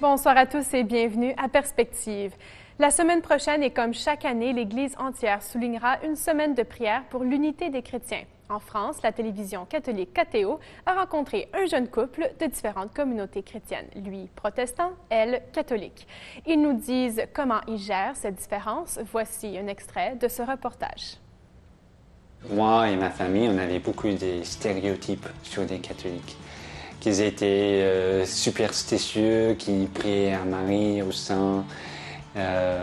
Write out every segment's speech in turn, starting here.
Bonsoir à tous et bienvenue à Perspective. La semaine prochaine et comme chaque année, l'Église entière soulignera une semaine de prière pour l'unité des chrétiens. En France, la télévision catholique KTO a rencontré un jeune couple de différentes communautés chrétiennes, lui protestant, elle catholique. Ils nous disent comment ils gèrent cette différence. Voici un extrait de ce reportage. Moi et ma famille, on avait beaucoup de stéréotypes sur des catholiques. Qu'ils étaient superstitieux, qui priaient à Marie, au Saint. Moi,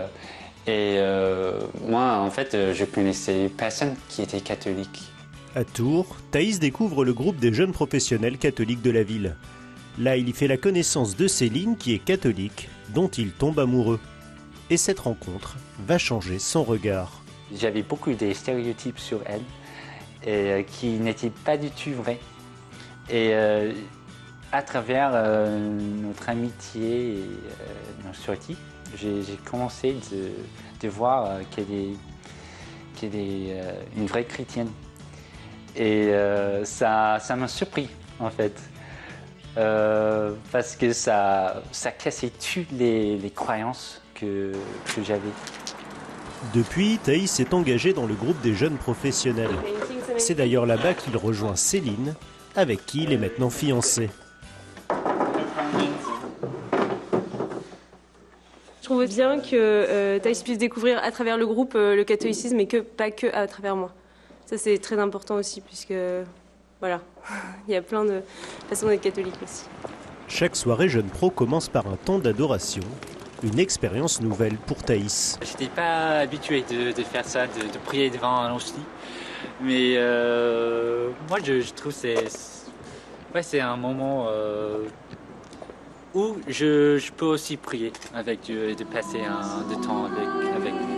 en fait, je connaissais personne qui était catholique. À Tours, Thaïs découvre le groupe des jeunes professionnels catholiques de la ville. Là, il y fait la connaissance de Céline, qui est catholique, dont il tombe amoureux. Et cette rencontre va changer son regard. J'avais beaucoup de stéréotypes sur elle, et, qui n'étaient pas du tout vrais. Et à travers notre amitié et nos sorties, j'ai commencé de voir qu'elle est une vraie chrétienne. Et ça m'a surpris, en fait, parce que ça cassait toutes les croyances que j'avais. Depuis, Thaïs s'est engagé dans le groupe des jeunes professionnels. C'est d'ailleurs là-bas qu'il rejoint Céline, avec qui il est maintenant fiancé. Je trouve bien que Thaïs puisse découvrir à travers le groupe le catholicisme et pas que à travers moi. Ça, c'est très important aussi, puisque voilà, il y a plein de façons d'être catholique aussi. Chaque soirée Jeune Pro commence par un temps d'adoration, une expérience nouvelle pour Thaïs. Je n'étais pas habitué de faire ça, de prier devant un hostie. Mais moi, je trouve que c'est un moment où je peux aussi prier avec Dieu et de passer du temps avec lui.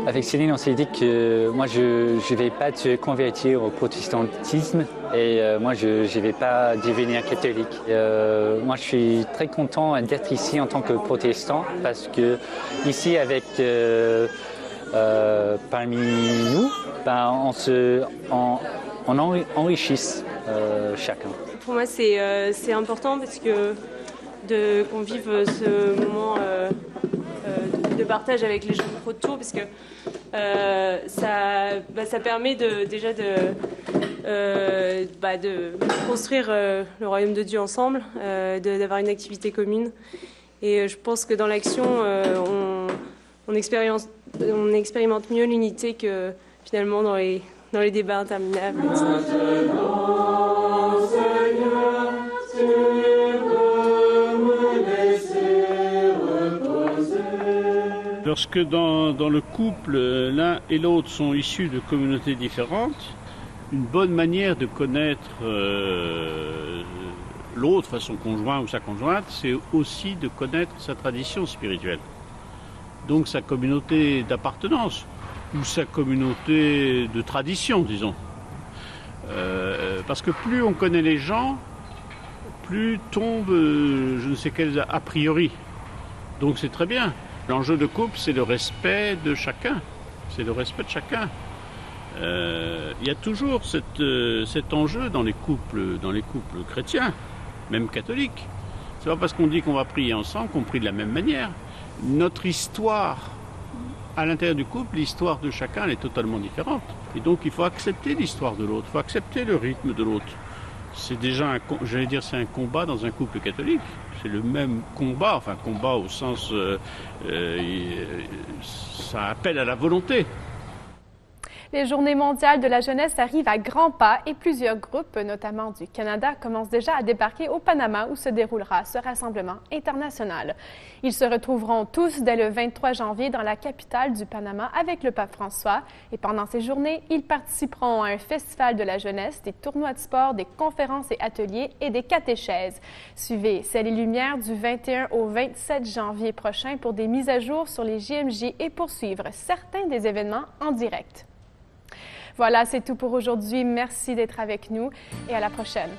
Avec Céline, on s'est dit que moi, je ne vais pas te convertir au protestantisme et moi, je ne vais pas devenir catholique. Moi, je suis très content d'être ici en tant que protestant parce que ici, parmi nous, on enrichisse chacun. Pour moi, c'est important parce que qu'on vive ce moment de partage avec les jeunes pros de Tours, parce que ça permet déjà de construire le royaume de Dieu ensemble, d'avoir une activité commune. Et je pense que dans l'action, on expérimente mieux l'unité que finalement dans les débats interminables. Lorsque dans le couple, l'un et l'autre sont issus de communautés différentes, une bonne manière de connaître l'autre, son conjoint ou sa conjointe, c'est aussi de connaître sa tradition spirituelle. Donc sa communauté d'appartenance ou sa communauté de tradition, disons. Parce que plus on connaît les gens, plus tombe je ne sais quel a priori. Donc c'est très bien. L'enjeu de couple, c'est le respect de chacun. C'est le respect de chacun. Il y a toujours cet enjeu dans les couples chrétiens, même catholiques. C'est pas parce qu'on dit qu'on va prier ensemble qu'on prie de la même manière. Notre histoire, à l'intérieur du couple, l'histoire de chacun, elle est totalement différente. Et donc, il faut accepter l'histoire de l'autre, il faut accepter le rythme de l'autre. C'est déjà, c'est un combat dans un couple catholique. C'est le même combat, enfin combat au sens, ça appelle à la volonté. Les Journées mondiales de la jeunesse arrivent à grands pas et plusieurs groupes, notamment du Canada, commencent déjà à débarquer au Panama où se déroulera ce rassemblement international. Ils se retrouveront tous dès le 23 janvier dans la capitale du Panama avec le pape François. Et pendant ces journées, ils participeront à un festival de la jeunesse, des tournois de sport, des conférences et ateliers et des catéchèses. Suivez Ciel et Lumière du 21 au 27 janvier prochain pour des mises à jour sur les JMJ et poursuivre certains des événements en direct. Voilà, c'est tout pour aujourd'hui. Merci d'être avec nous et à la prochaine.